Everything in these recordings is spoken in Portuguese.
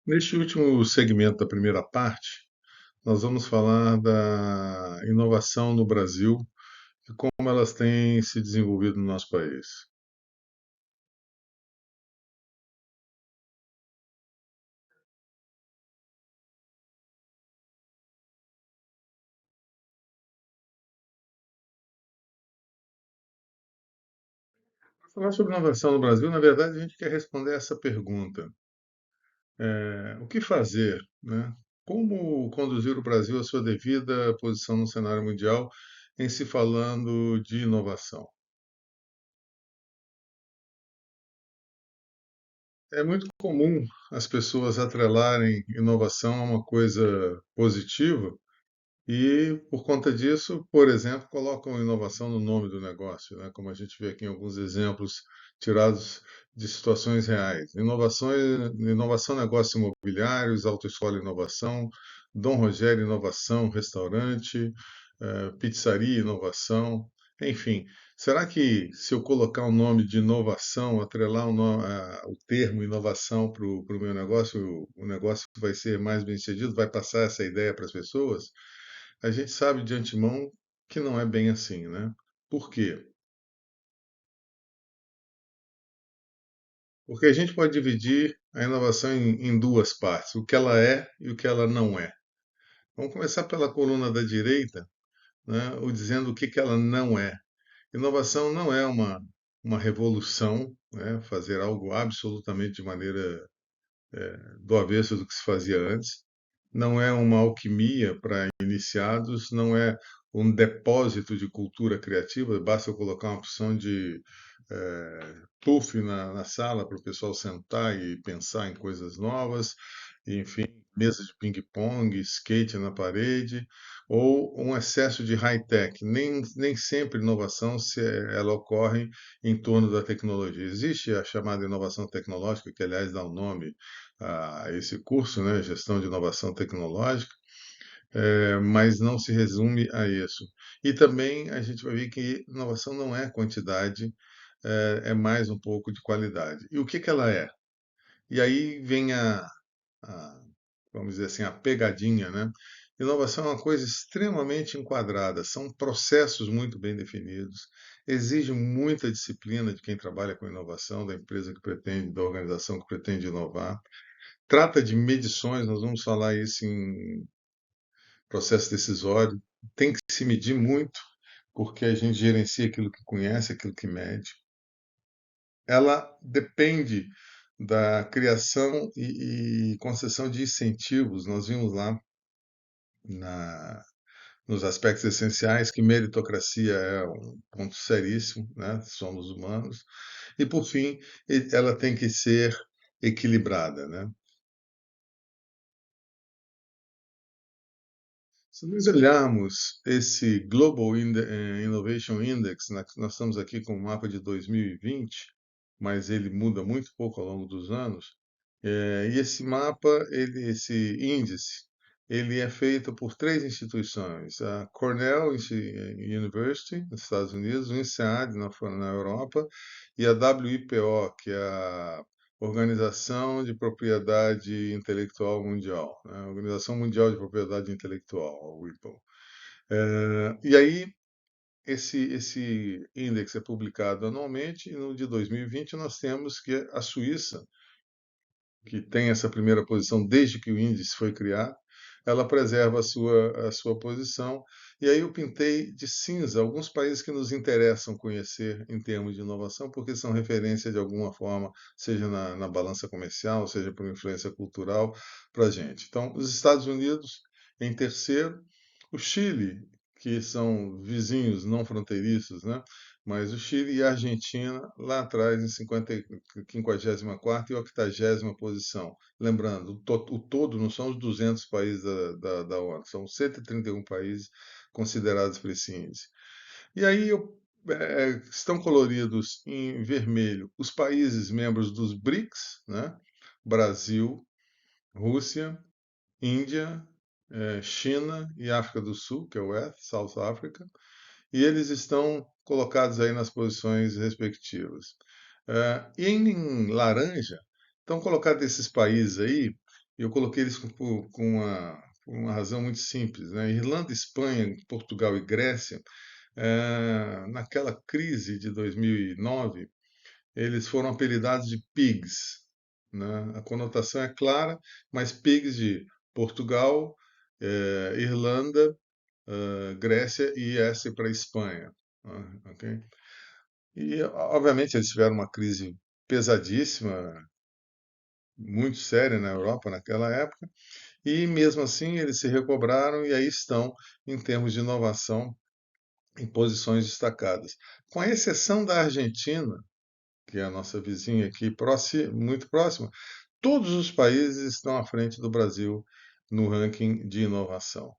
Neste último segmento da primeira parte, nós vamos falar da inovação no Brasil e como elas têm se desenvolvido no nosso país. Para falar sobre inovação no Brasil, na verdade, a gente quer responder essa pergunta: o que fazer, né? Como conduzir o Brasil à sua devida posição no cenário mundial em se falando de inovação? É muito comum as pessoas atrelarem inovação a uma coisa positiva. E, por conta disso, por exemplo, colocam inovação no nome do negócio, né? Como a gente vê aqui em alguns exemplos tirados de situações reais. Inovação negócios imobiliários, Autoescola Inovação, Dom Rogério Inovação, restaurante, pizzaria Inovação, enfim. Será que se eu colocar o nome de inovação, atrelar o termo inovação para o meu negócio, o negócio vai ser mais bem sucedido, vai passar essa ideia para as pessoas? A gente sabe de antemão que não é bem assim, né? Por quê? Porque a gente pode dividir a inovação em duas partes, o que ela é e o que ela não é. Vamos começar pela coluna da direita, né, o dizendo o que que ela não é. Inovação não é uma revolução, né, fazer algo absolutamente de maneira do avesso do que se fazia antes. Não é uma alquimia para iniciados, não é um depósito de cultura criativa, basta eu colocar uma opção de puff na sala para o pessoal sentar e pensar em coisas novas, enfim, mesa de ping-pong, skate na parede, ou um excesso de high-tech. Nem sempre inovação ela ocorre em torno da tecnologia. Existe a chamada inovação tecnológica, que aliás dá o nome a esse curso, né, Gestão de Inovação Tecnológica, mas não se resume a isso. E também a gente vai ver que inovação não é quantidade, é mais um pouco de qualidade. E o que que ela é? E aí vem a, vamos dizer assim, a pegadinha, né? Inovação é uma coisa extremamente enquadrada, são processos muito bem definidos, exige muita disciplina de quem trabalha com inovação, da empresa que pretende, da organização que pretende inovar. Trata de medições, nós vamos falar isso em processo decisório, tem que se medir muito, porque a gente gerencia aquilo que conhece, aquilo que mede. Ela depende da criação e concessão de incentivos. Nós vimos lá na, nos aspectos essenciais que meritocracia é um ponto seríssimo, né? Somos humanos. E, por fim, ela tem que ser equilibrada, né? Se nós olharmos esse Innovation Index, nós estamos aqui com o mapa de 2020, mas ele muda muito pouco ao longo dos anos. E esse mapa, esse índice, ele é feito por três instituições: a Cornell University, nos Estados Unidos, o INSEAD, na Europa, e a WIPO, que é a Organização de Propriedade Intelectual Mundial, né? A Organização Mundial de Propriedade Intelectual, a WIPO. E aí, esse índice é publicado anualmente, e no de 2020 nós temos que a Suíça, que tem essa primeira posição desde que o índice foi criado, ela preserva a sua posição. E aí eu pintei de cinza alguns países que nos interessam conhecer em termos de inovação, porque são referência de alguma forma, seja na balança comercial, seja por influência cultural, para a gente. Então, os Estados Unidos em terceiro, o Chile, que são vizinhos não fronteiriços, né? Mas o Chile e a Argentina lá atrás em 54ª e 80ª posição. Lembrando, o todo não são os 200 países da ONU, são 131 países considerados para esse índice. E aí estão coloridos em vermelho os países membros dos BRICS, né? Brasil, Rússia, Índia, China e África do Sul, que é o South Africa, e eles estão colocados aí nas posições respectivas. E em laranja estão colocados esses países aí E eu coloquei eles por uma razão muito simples, né? Irlanda, Espanha, Portugal e Grécia, naquela crise de 2009, eles foram apelidados de pigs, né? A conotação é clara, mas pigs de Portugal, Irlanda, Grécia e S para Espanha, né? Ok? E, obviamente, eles tiveram uma crise pesadíssima, muito séria na Europa naquela época, e mesmo assim eles se recobraram e aí estão, em termos de inovação, em posições destacadas. Com a exceção da Argentina, que é a nossa vizinha aqui, muito próxima, todos os países estão à frente do Brasil no ranking de inovação.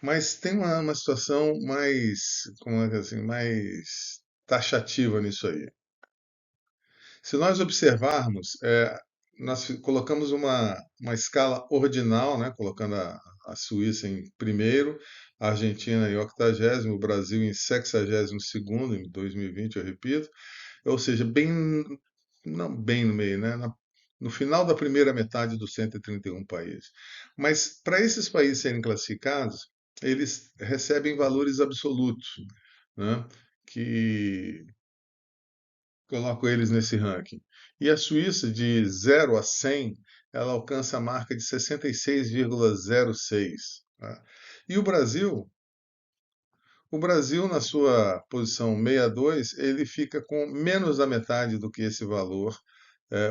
Mas tem uma situação mais, como é que é assim, mais taxativa nisso aí. Se nós observarmos, nós colocamos uma escala ordinal, né, colocando a Suíça em primeiro, a Argentina em 80º, o Brasil em 62º, em 2020, eu repito, ou seja, não bem no meio, né, no final da primeira metade dos 131 países. Mas para esses países serem classificados, eles recebem valores absolutos, né, que coloco eles nesse ranking. E a Suíça, de 0 a 100, ela alcança a marca de 66,06. Tá? E o Brasil, na sua posição 62, ele fica com menos da metade do que esse valor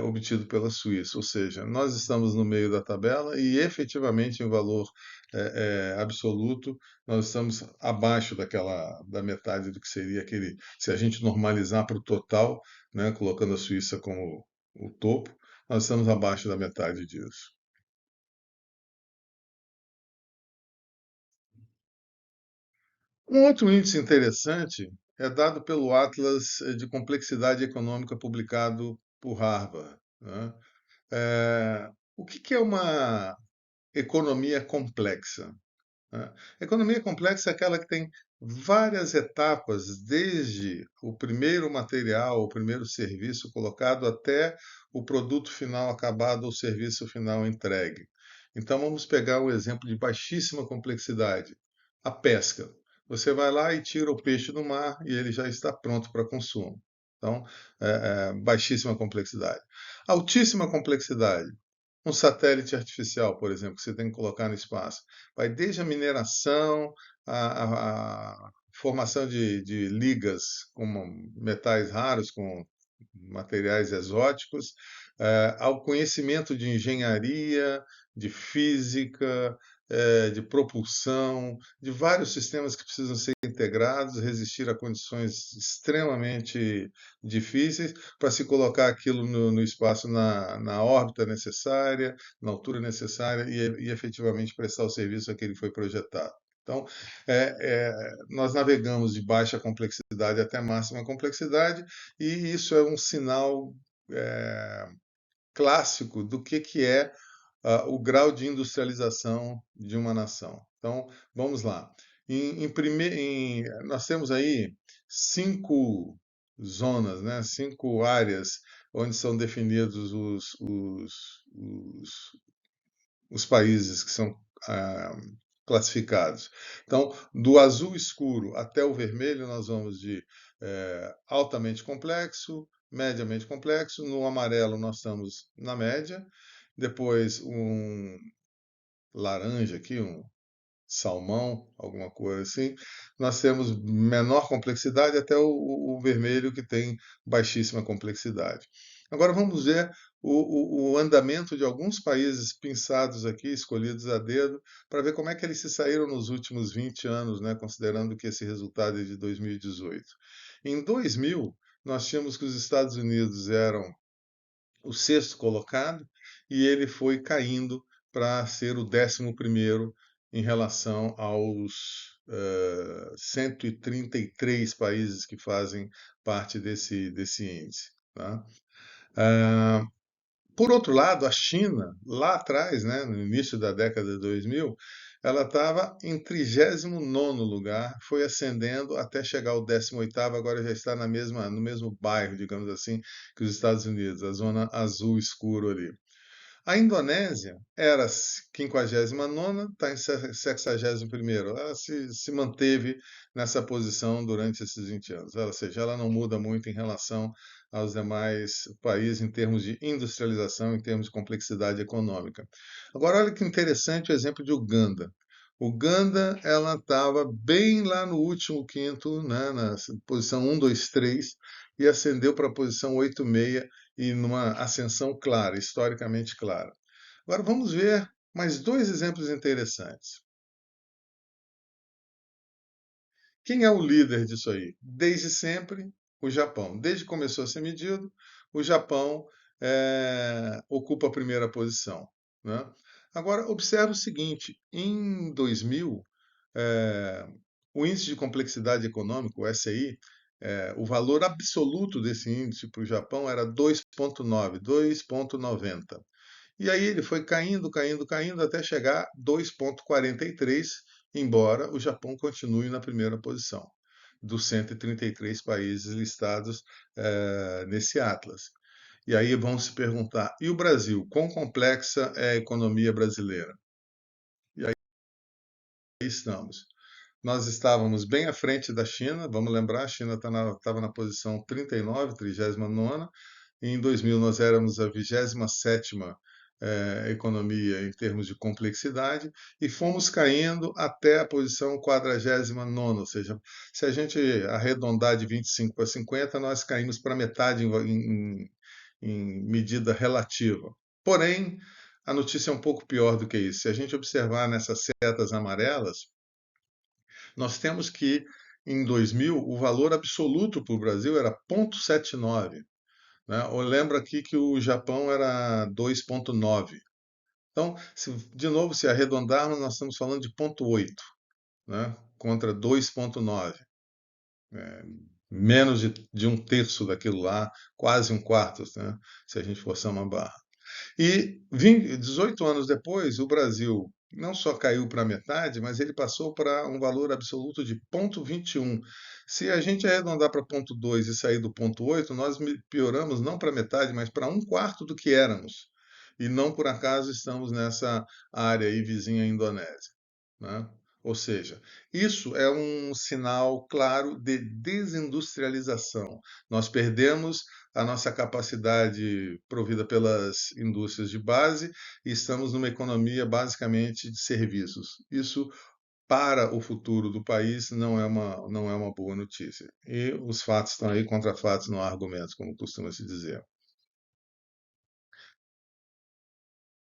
obtido pela Suíça. Ou seja, nós estamos no meio da tabela e efetivamente em valor absoluto nós estamos abaixo da metade do que seria aquele, se a gente normalizar para o total, né, colocando a Suíça como o topo, nós estamos abaixo da metade disso. Um outro índice interessante é dado pelo Atlas de Complexidade Econômica publicado por Harvard, né? O que é uma economia complexa? Né? Economia complexa é aquela que tem várias etapas, desde o primeiro material, o primeiro serviço colocado, até o produto final acabado ou serviço final entregue. Então, vamos pegar um exemplo de baixíssima complexidade: a pesca. Você vai lá e tira o peixe do mar e ele já está pronto para consumo. Então, baixíssima complexidade. Altíssima complexidade: um satélite artificial, por exemplo, que você tem que colocar no espaço. Vai desde a mineração, a formação de ligas com metais raros, com materiais exóticos, ao conhecimento de engenharia, de física, de propulsão, de vários sistemas que precisam ser integrados, resistir a condições extremamente difíceis, para se colocar aquilo no espaço na órbita necessária, na altura necessária e efetivamente prestar o serviço a que ele foi projetado. Então, nós navegamos de baixa complexidade até máxima complexidade, e isso é um sinal é, clássico do que é o grau de industrialização de uma nação. Então, vamos lá. Nós temos aí 5 zonas, né, 5 áreas onde são definidos os países que são ah, classificados. Então, do azul escuro até o vermelho, nós vamos de altamente complexo, mediamente complexo. No amarelo, nós estamos na média. Depois, um laranja aqui, um salmão, alguma coisa assim. Nós temos menor complexidade até o vermelho, que tem baixíssima complexidade. Agora vamos ver o andamento de alguns países pinçados aqui, escolhidos a dedo, para ver como é que eles se saíram nos últimos 20 anos, né, considerando que esse resultado é de 2018. Em 2000, nós tínhamos que os Estados Unidos eram o sexto colocado, e ele foi caindo para ser o 11º em relação aos 133 países que fazem parte desse índice. Tá? Ah, por outro lado, a China, lá atrás, né, no início da década de 2000, ela estava em 39º lugar, foi ascendendo até chegar ao 18º, agora já está no mesmo bairro, digamos assim, que os Estados Unidos, a zona azul escuro ali. A Indonésia era 59ª, está em 61º. Ela se manteve nessa posição durante esses 20 anos. Ou seja, ela não muda muito em relação aos demais países em termos de industrialização, em termos de complexidade econômica. Agora, olha que interessante o exemplo de Uganda. Uganda, ela estava bem lá no último quinto, né, na posição 1, 2, 3, e ascendeu para a posição 8,6 e numa ascensão clara, historicamente clara. Agora vamos ver mais dois exemplos interessantes. Quem é o líder disso aí? Desde sempre, o Japão. Desde que começou a ser medido, o Japão ocupa a primeira posição. Né? Agora, observe o seguinte: em 2000, eh, o índice de complexidade econômica, o SI, o valor absoluto desse índice para o Japão era 2,9, 2,90. E aí ele foi caindo, caindo, caindo até chegar a 2,43, embora o Japão continue na primeira posição dos 133 países listados nesse atlas. E aí vão se perguntar: e o Brasil? Quão complexa é a economia brasileira? E aí estamos. Nós estávamos bem à frente da China, vamos lembrar, a China estava na posição 39, 39ª. Em 2000 nós éramos a 27ª economia em termos de complexidade e fomos caindo até a posição 49ª, ou seja, se a gente arredondar de 25 para 50, nós caímos para metade em medida relativa. Porém, a notícia é um pouco pior do que isso. Se a gente observar nessas setas amarelas, nós temos que, em 2000, o valor absoluto para o Brasil era 0,79. Né? Ou lembra aqui que o Japão era 2,9. Então, de novo, se arredondarmos, nós estamos falando de 0,8, né? Contra 2,9. Menos de um terço daquilo lá, quase um quarto, né? Se a gente forçar uma barra. E 18 anos depois, o Brasil não só caiu para metade, mas ele passou para um valor absoluto de 0,21. Se a gente arredondar para 0,2 e sair do 0,8, nós pioramos não para metade, mas para um quarto do que éramos. E não por acaso estamos nessa área aí vizinha à Indonésia. Né? Ou seja, isso é um sinal claro de desindustrialização. Nós perdemos a nossa capacidade provida pelas indústrias de base e estamos numa economia basicamente de serviços. Isso, para o futuro do país, não é uma boa notícia. E os fatos estão aí, contra fatos não há argumentos, como costuma se dizer.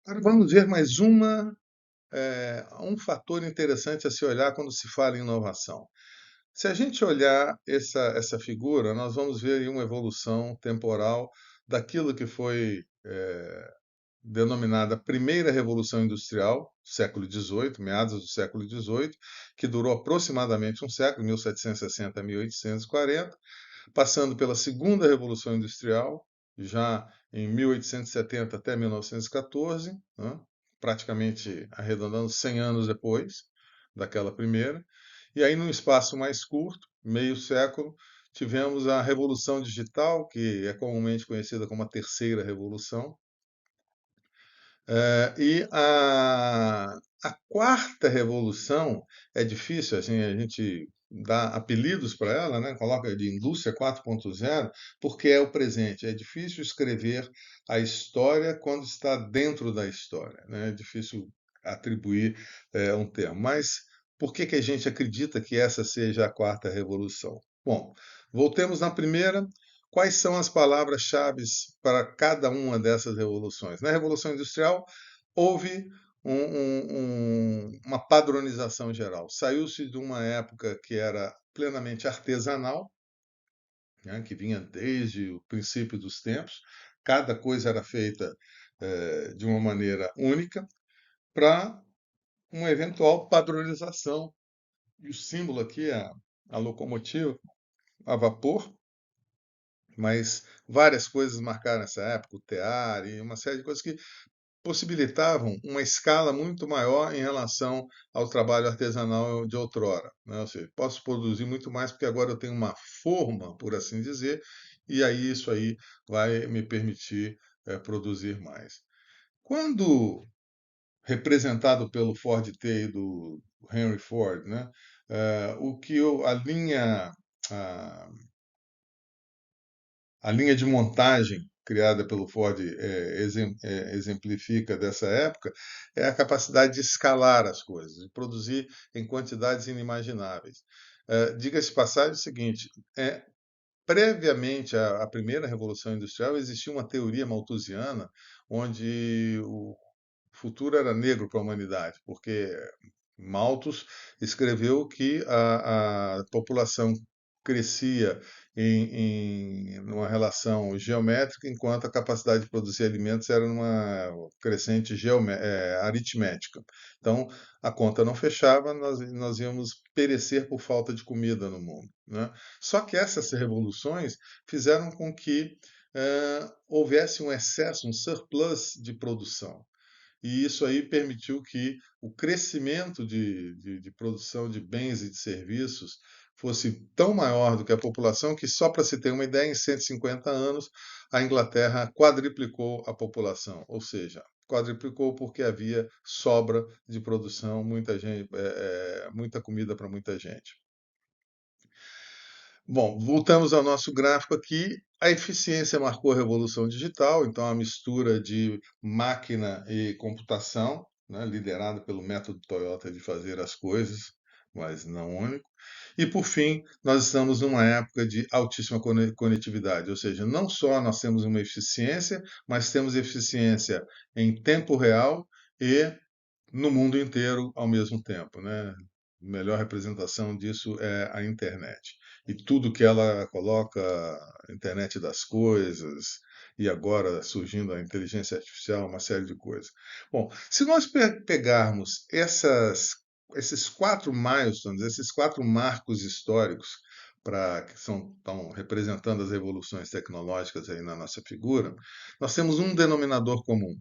Agora vamos ver mais um fator interessante a se olhar quando se fala em inovação. Se a gente olhar essa figura, nós vamos ver aí uma evolução temporal daquilo que foi denominada Primeira Revolução Industrial, século XVIII, meados do século XVIII, que durou aproximadamente um século, 1760 a 1840, passando pela Segunda Revolução Industrial, já em 1870 até 1914, né, praticamente arredondando 100 anos depois daquela primeira. E aí, num espaço mais curto, meio século, tivemos a Revolução Digital, que é comumente conhecida como a Terceira Revolução, e a quarta revolução é difícil, assim, a gente dá apelidos para ela, né? Coloca de indústria 4.0, porque é o presente. É difícil escrever a história quando está dentro da história, né? É difícil atribuir um termo. Mas por que que a gente acredita que essa seja a quarta revolução? Bom, voltemos na primeira. Quais são as palavras-chave para cada uma dessas revoluções? Na Revolução Industrial, houve uma padronização geral. Saiu-se de uma época que era plenamente artesanal, né, que vinha desde o princípio dos tempos, cada coisa era feita de uma maneira única, para uma eventual padronização. E o símbolo aqui é a locomotiva a vapor, mas várias coisas marcaram essa época, o tear e uma série de coisas que possibilitavam uma escala muito maior em relação ao trabalho artesanal de outrora. Né? Ou seja, posso produzir muito mais porque agora eu tenho uma forma, por assim dizer, e aí isso aí vai me permitir produzir mais. Quando representado pelo Ford T e do Henry Ford, né? O que a a, a linha de montagem criada pelo Ford exemplifica dessa época é a capacidade de escalar as coisas, de produzir em quantidades inimagináveis. Diga-se de passagem o seguinte: previamente à primeira Revolução Industrial, existia uma teoria malthusiana onde o futuro era negro para a humanidade, porque Malthus escreveu que a população crescia numa relação geométrica, enquanto a capacidade de produzir alimentos era numa crescente aritmética. Então, a conta não fechava, nós íamos perecer por falta de comida no mundo, né? Só que essas revoluções fizeram com que houvesse um excesso, um surplus de produção. E isso aí permitiu que o crescimento de produção de bens e de serviços fosse tão maior do que a população que, só para se ter uma ideia, em 150 anos, a Inglaterra quadriplicou a população, ou seja, quadriplicou porque havia sobra de produção, muita gente, muita comida para muita gente. Bom, voltamos ao nosso gráfico aqui. A eficiência marcou a revolução digital, então a mistura de máquina e computação, né, liderada pelo método Toyota de fazer as coisas, mas não único. E por fim, nós estamos numa época de altíssima conectividade, ou seja, não só nós temos uma eficiência, mas temos eficiência em tempo real e no mundo inteiro ao mesmo tempo, né? A melhor representação disso é a internet. E tudo que ela coloca, a internet das coisas, e agora surgindo a inteligência artificial, uma série de coisas. Bom, se nós pegarmos esses quatro milestones, esses quatro marcos históricos, que estão representando as revoluções tecnológicas aí na nossa figura, nós temos um denominador comum.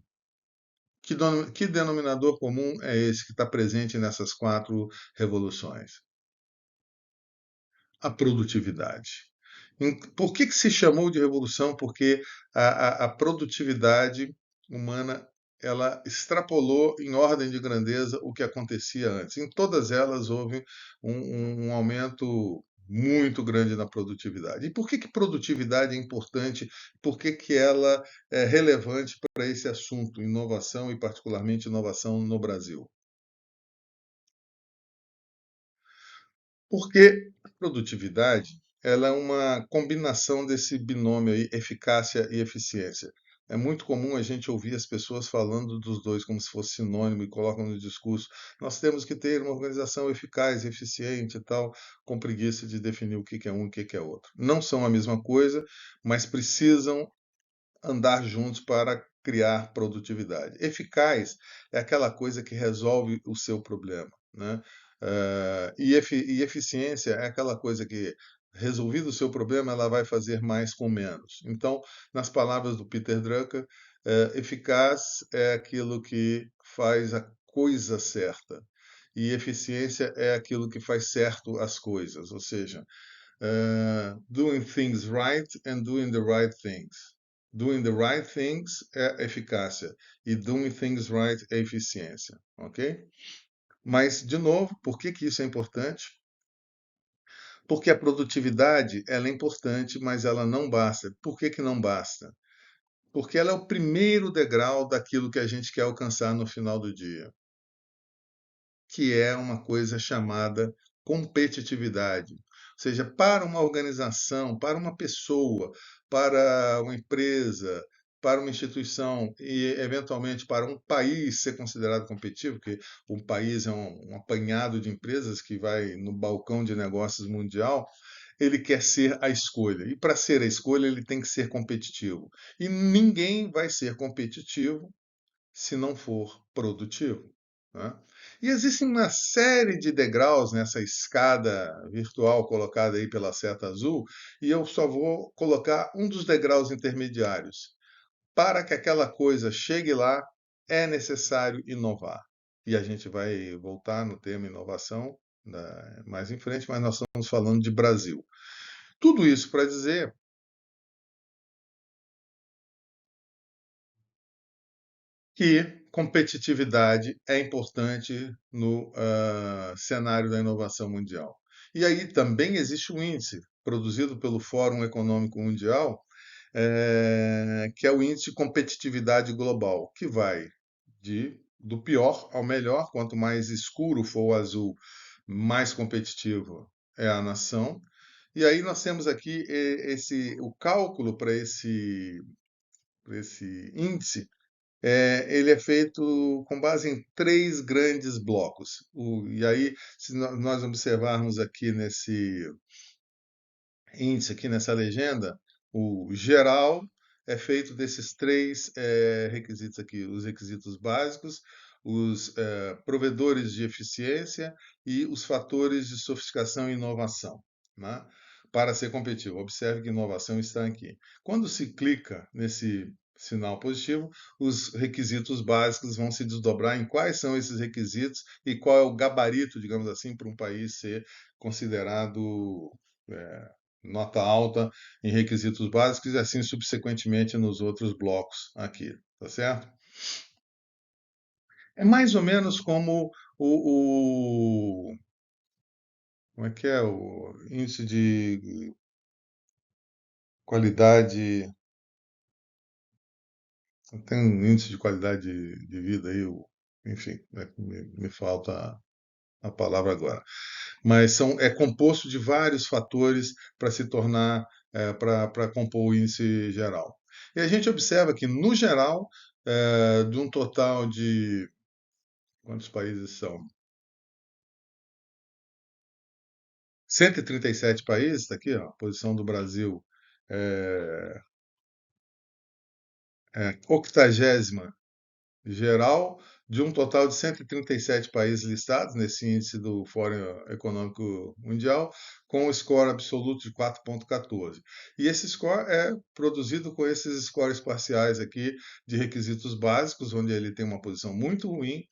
Que denominador comum é esse que está presente nessas quatro revoluções? A produtividade. Por que se chamou de revolução? Porque a produtividade humana, ela extrapolou em ordem de grandeza o que acontecia antes. Em todas elas houve um aumento muito grande na produtividade. E por que produtividade é importante? Por que ela é relevante para esse assunto, inovação e particularmente inovação no Brasil? Porque a produtividade, ela é uma combinação desse binômio aí, eficácia e eficiência. É muito comum a gente ouvir as pessoas falando dos dois como se fosse sinônimo e colocam no discurso. Nós temos que ter uma organização eficaz, eficiente e tal, com preguiça de definir o que é um e o que é outro. Não são a mesma coisa, mas precisam andar juntos para criar produtividade. Eficaz é aquela coisa que resolve o seu problema, né? E eficiência é aquela coisa que, resolvido o seu problema, ela vai fazer mais com menos. Então, nas palavras do Peter Drucker, eficaz é aquilo que faz a coisa certa. E eficiência é aquilo que faz certo as coisas, ou seja, doing things right and doing the right things. Doing the right things é eficácia e doing things right é eficiência, ok? Mas, de novo, por que isso é importante? Porque a produtividade ela é importante, mas ela não basta. Por que não basta? Porque ela é o primeiro degrau daquilo que a gente quer alcançar no final do dia, que é uma coisa chamada competitividade. Ou seja, para uma organização, para uma pessoa, para uma empresa, para uma instituição e, eventualmente, para um país ser considerado competitivo, porque um país é um apanhado de empresas que vai no balcão de negócios mundial, ele quer ser a escolha. E para ser a escolha, ele tem que ser competitivo. E ninguém vai ser competitivo se não for produtivo, né? E existe uma série de degraus nessa escada virtual colocada aí pela seta azul, e eu só vou colocar um dos degraus intermediários. Para que aquela coisa chegue lá, é necessário inovar. E a gente vai voltar no tema inovação mais em frente, mas nós estamos falando de Brasil. Tudo isso para dizer que competitividade é importante no cenário da inovação mundial. E aí também existe um índice produzido pelo Fórum Econômico Mundial, que é o índice de competitividade global, que vai do pior ao melhor. Quanto mais escuro for o azul, mais competitivo é a nação. E aí nós temos aqui o cálculo para esse índice. Ele é feito com base em três grandes blocos. E aí, se nós observarmos aqui nesse índice, aqui nessa legenda, o geral é feito desses três requisitos aqui: os requisitos básicos, os provedores de eficiência e os fatores de sofisticação e inovação, né? Para ser competitivo. Observe que inovação está aqui. Quando se clica nesse sinal positivo, os requisitos básicos vão se desdobrar em quais são esses requisitos e qual é o gabarito, digamos assim, para um país ser considerado é, nota alta em requisitos básicos e assim subsequentemente nos outros blocos aqui, tá certo? É mais ou menos como como é que é o índice de qualidade, tem um índice de qualidade de vida aí, enfim, me falta a palavra agora. Mas é composto de vários fatores para se tornar, para compor o índice geral. E a gente observa que, no geral, de um total de. Quantos países são? 137 países, está aqui, ó, a posição do Brasil é, 80ª geral, de um total de 137 países listados nesse índice do Fórum Econômico Mundial, com o score absoluto de 4,14. E esse score é produzido com esses scores parciais aqui de requisitos básicos, onde ele tem uma posição muito ruim,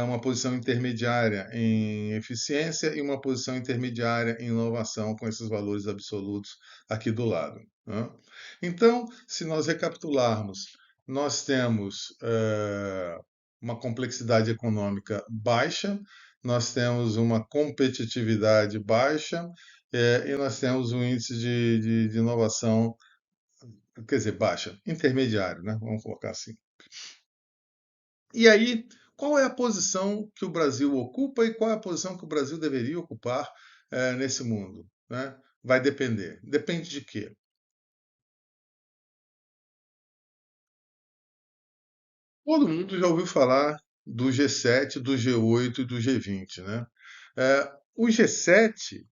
uma posição intermediária em eficiência e uma posição intermediária em inovação, com esses valores absolutos aqui do lado, né? Então, se nós recapitularmos, nós temos uma complexidade econômica baixa, nós temos uma competitividade baixa e nós temos um índice de inovação, quer dizer, baixa, intermediário, né? Vamos colocar assim. E aí, qual é a posição que o Brasil ocupa e qual é a posição que o Brasil deveria ocupar nesse mundo, né? Vai depender. Depende de quê? Todo mundo já ouviu falar do G7, do G8 e do G20, né? O G7,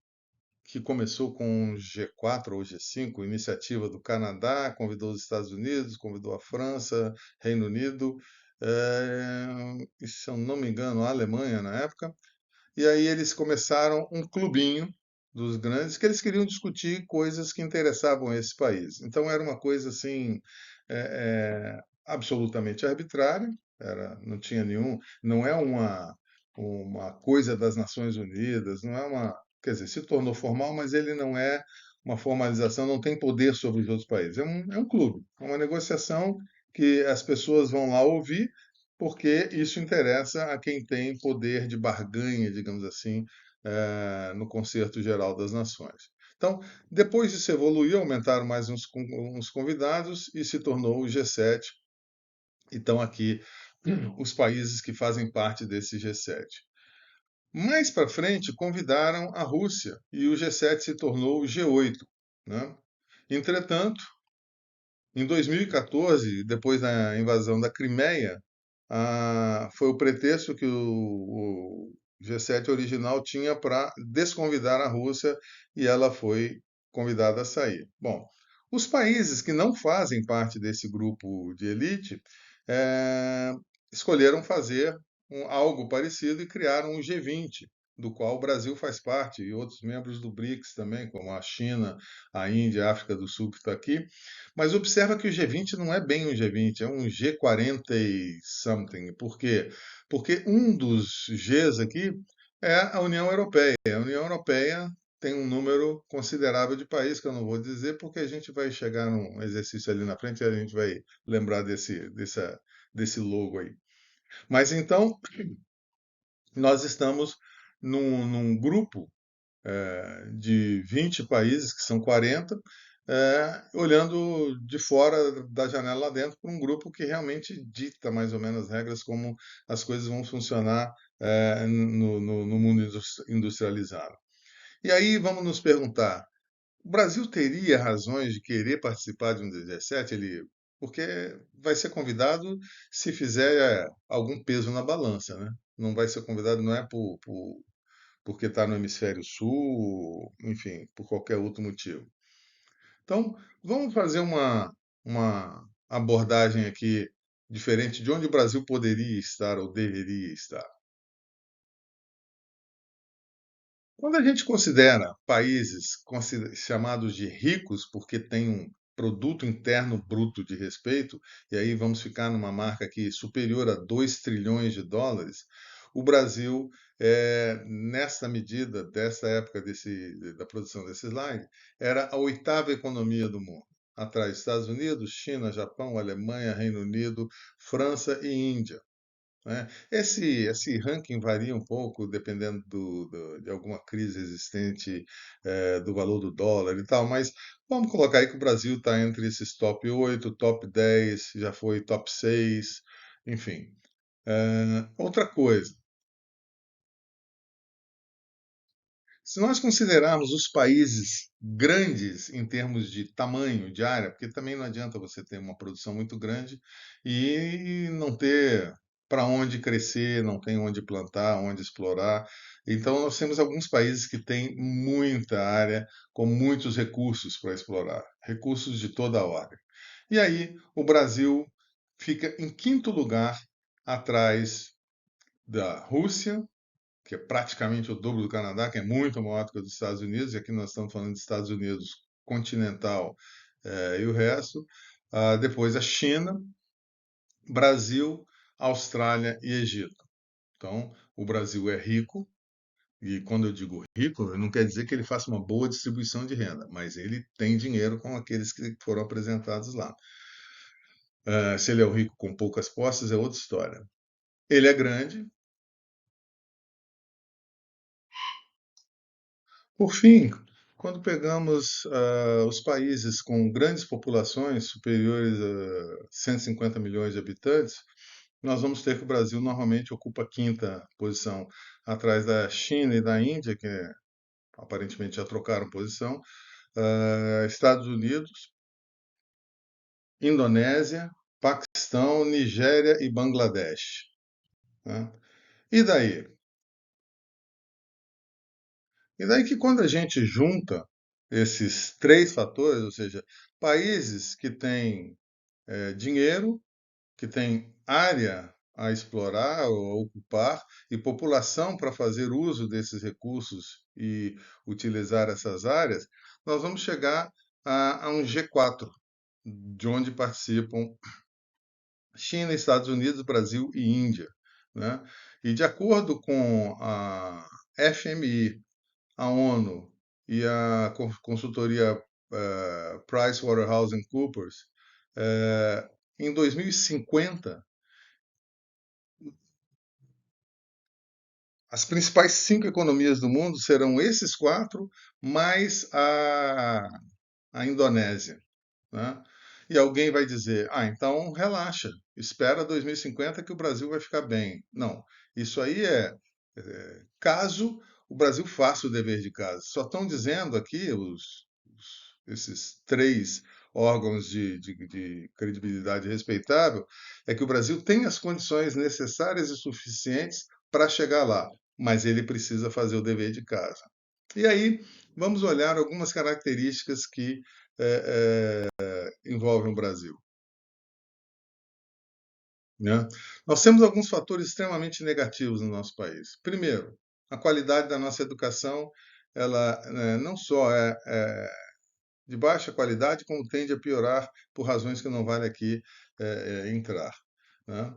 que começou com o G4 ou G5, iniciativa do Canadá, convidou os Estados Unidos, convidou a França, Reino Unido, e, se eu não me engano, a Alemanha na época. E aí eles começaram um clubinho dos grandes que eles queriam discutir coisas que interessavam esse país. Então era uma coisa assim absolutamente arbitrária, não tinha nenhum, não é uma coisa das Nações Unidas, não é uma, quer dizer, se tornou formal, mas ele não é uma formalização, não tem poder sobre os outros países. É um clube, é uma negociação que as pessoas vão lá ouvir porque isso interessa a quem tem poder de barganha, digamos assim, no Concerto Geral das Nações. Então, depois disso evoluiu, aumentaram mais uns convidados e se tornou o G7. Então, aqui, os países que fazem parte desse G7. Mais para frente, convidaram a Rússia e o G7 se tornou o G8, né? Entretanto, em 2014, depois da invasão da Crimeia, foi o pretexto que o G7 original tinha para desconvidar a Rússia e ela foi convidada a sair. Bom, os países que não fazem parte desse grupo de elite eh, escolheram fazer algo parecido e criaram o G20, do qual o Brasil faz parte, e outros membros do BRICS também, como a China, a Índia, a África do Sul, que está aqui. Mas observa que o G20 não é bem um G20, é um G40 e something. Por quê? Porque um dos Gs aqui é a União Europeia. A União Europeia tem um número considerável de países, que eu não vou dizer, porque a gente vai chegar num exercício ali na frente e a gente vai lembrar desse logo aí. Mas então, nós estamos num grupo de 20 países, que são 40, olhando de fora da janela lá dentro para um grupo que realmente dita mais ou menos as regras como as coisas vão funcionar no mundo industrializado. E aí vamos nos perguntar, o Brasil teria razões de querer participar de um 17? Porque vai ser convidado se fizer algum peso na balança, né? Não vai ser convidado, não é porque está no hemisfério sul, enfim, por qualquer outro motivo. Então, vamos fazer uma abordagem aqui diferente de onde o Brasil poderia estar ou deveria estar. Quando a gente considera países chamados de ricos porque têm um produto interno bruto de respeito, e aí vamos ficar numa marca aqui superior a 2 trilhões de dólares, o Brasil, nessa medida, dessa época da produção desse slide, era a oitava economia do mundo, atrás dos Estados Unidos, China, Japão, Alemanha, Reino Unido, França e Índia, né? Esse ranking varia um pouco dependendo de alguma crise existente, do valor do dólar e tal, mas vamos colocar aí que o Brasil está entre esses top 8, top 10, já foi top 6, enfim. Outra coisa, se nós considerarmos os países grandes em termos de tamanho, de área, porque também não adianta você ter uma produção muito grande e não ter para onde crescer, não tem onde plantar, onde explorar. Então, nós temos alguns países que têm muita área, com muitos recursos para explorar, recursos de toda a ordem. E aí, o Brasil fica em quinto lugar, atrás da Rússia, que é praticamente o dobro do Canadá, que é muito maior do que o dos Estados Unidos, e aqui nós estamos falando dos Estados Unidos continental e o resto. Depois a China, Brasil, Austrália e Egito. Então, o Brasil é rico, e quando eu digo rico, não quer dizer que ele faça uma boa distribuição de renda, mas ele tem dinheiro com aqueles que foram apresentados lá. Se ele é o rico com poucas posses, é outra história. Ele é grande. Por fim, quando pegamos os países com grandes populações, superiores a 150 milhões de habitantes, nós vamos ter que o Brasil normalmente ocupa a quinta posição, atrás da China e da Índia, que aparentemente já trocaram posição, Estados Unidos, Indonésia, Paquistão, Nigéria e Bangladesh, né? E daí? E daí que quando a gente junta esses três fatores, ou seja, países que têm dinheiro, que têm área a explorar ou a ocupar e população para fazer uso desses recursos e utilizar essas áreas, nós vamos chegar a um G4, de onde participam China, Estados Unidos, Brasil e Índia, né? E de acordo com a FMI, a ONU e a consultoria PricewaterhouseCoopers, eh, em 2050, as principais 5 economias do mundo serão esses quatro, mais a Indonésia, né? E alguém vai dizer: ah, então relaxa, espera 2050 que o Brasil vai ficar bem. Não, isso aí caso o Brasil faça o dever de casa. Só estão dizendo aqui esses três órgãos de credibilidade respeitável, é que o Brasil tem as condições necessárias e suficientes para chegar lá, mas ele precisa fazer o dever de casa. E aí, vamos olhar algumas características que envolvem o Brasil, né? Nós temos alguns fatores extremamente negativos no nosso país. Primeiro, a qualidade da nossa educação, ela não só de baixa qualidade, como tende a piorar por razões que não vale aqui entrar, né?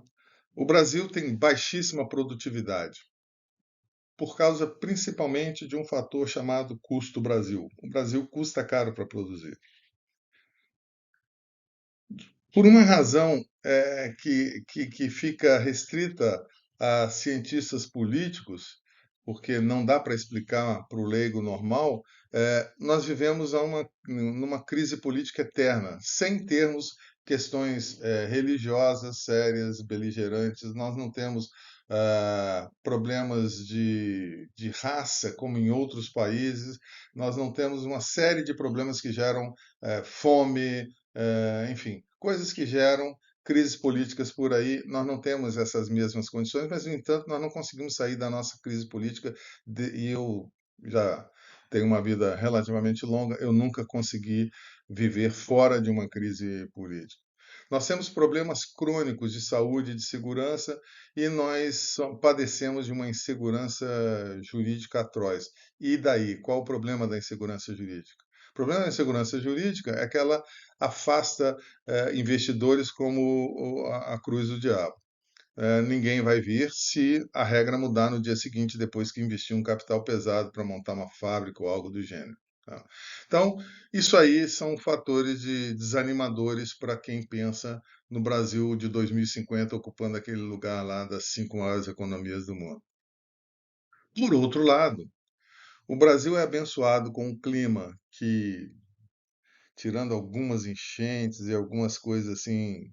O Brasil tem baixíssima produtividade, por causa principalmente de um fator chamado custo Brasil. O Brasil custa caro para produzir. por uma razão que fica restrita a cientistas políticos, porque não dá para explicar para o leigo normal, nós vivemos numa crise política eterna, sem termos questões religiosas sérias, beligerantes, nós não temos problemas de raça, como em outros países, nós não temos uma série de problemas que geram fome, enfim, coisas que geram crises políticas por aí. Nós não temos essas mesmas condições, mas, no entanto, nós não conseguimos sair da nossa crise política. E eu já tenho uma vida relativamente longa, eu nunca consegui viver fora de uma crise política. Nós temos problemas crônicos de saúde e de segurança e nós padecemos de uma insegurança jurídica atroz. E daí? Qual o problema da insegurança jurídica? O problema da insegurança jurídica é que ela afasta investidores como a cruz do diabo. Ninguém vai vir se a regra mudar no dia seguinte, depois que investir um capital pesado para montar uma fábrica ou algo do gênero. Tá? Então, isso aí são fatores desanimadores para quem pensa no Brasil de 2050 ocupando aquele lugar lá das 5 maiores economias do mundo. Por outro lado, o Brasil é abençoado com um clima que, tirando algumas enchentes e algumas coisas assim,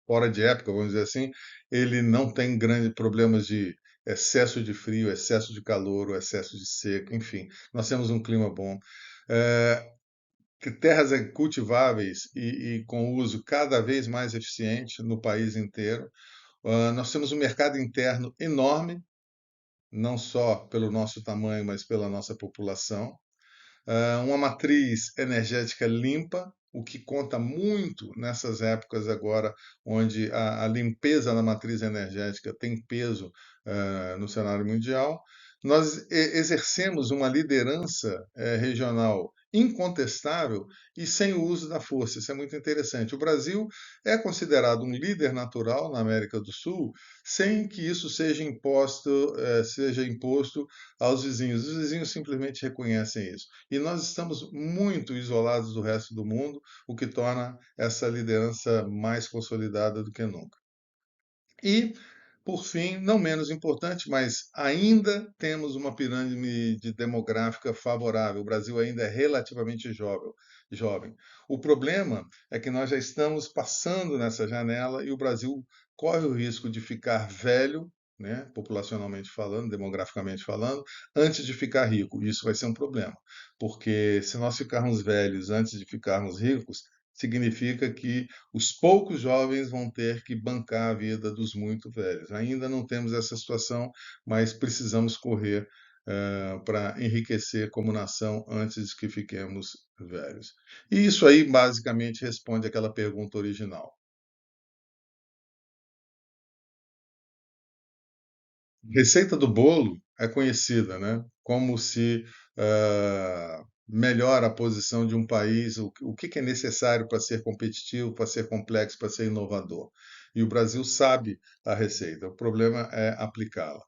fora de época, vamos dizer assim, ele não tem grandes problemas de excesso de frio, excesso de calor, ou excesso de seca, enfim, nós temos um clima bom. Eh, Terras cultiváveis e com uso cada vez mais eficiente no país inteiro. Nós temos um mercado interno enorme, não só pelo nosso tamanho, mas pela nossa população. Uma matriz energética limpa, o que conta muito nessas épocas agora, onde a limpeza da matriz energética tem peso no cenário mundial. Nós exercemos uma liderança regional incontestável e sem o uso da força. Isso é muito interessante. O Brasil é considerado um líder natural na América do Sul, sem que isso seja imposto aos vizinhos. Os vizinhos simplesmente reconhecem isso. E nós estamos muito isolados do resto do mundo, o que torna essa liderança mais consolidada do que nunca. E, por fim, não menos importante, mas ainda temos uma pirâmide demográfica favorável. O Brasil ainda é relativamente jovem. O problema é que nós já estamos passando nessa janela e o Brasil corre o risco de ficar velho, né, populacionalmente falando, demograficamente falando, antes de ficar rico. Isso vai ser um problema, porque se nós ficarmos velhos antes de ficarmos ricos, significa que os poucos jovens vão ter que bancar a vida dos muito velhos. Ainda não temos essa situação, mas precisamos correr para enriquecer como nação antes de que fiquemos velhos. E isso aí basicamente responde aquela pergunta original. Receita do bolo é conhecida, né? Como se melhora a posição de um país, o que é necessário para ser competitivo, para ser complexo, para ser inovador. E o Brasil sabe a receita, o problema é aplicá-la.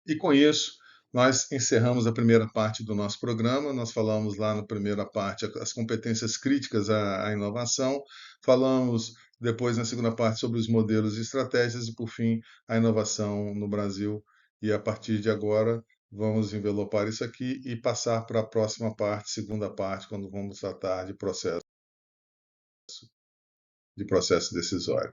E com isso, nós encerramos a primeira parte do nosso programa. Nós falamos lá na primeira parte as competências críticas à inovação, falamos depois na segunda parte sobre os modelos e estratégias e, por fim, a inovação no Brasil. E a partir de agora, vamos envelopar isso aqui e passar para a próxima parte, segunda parte, quando vamos tratar de processo decisório.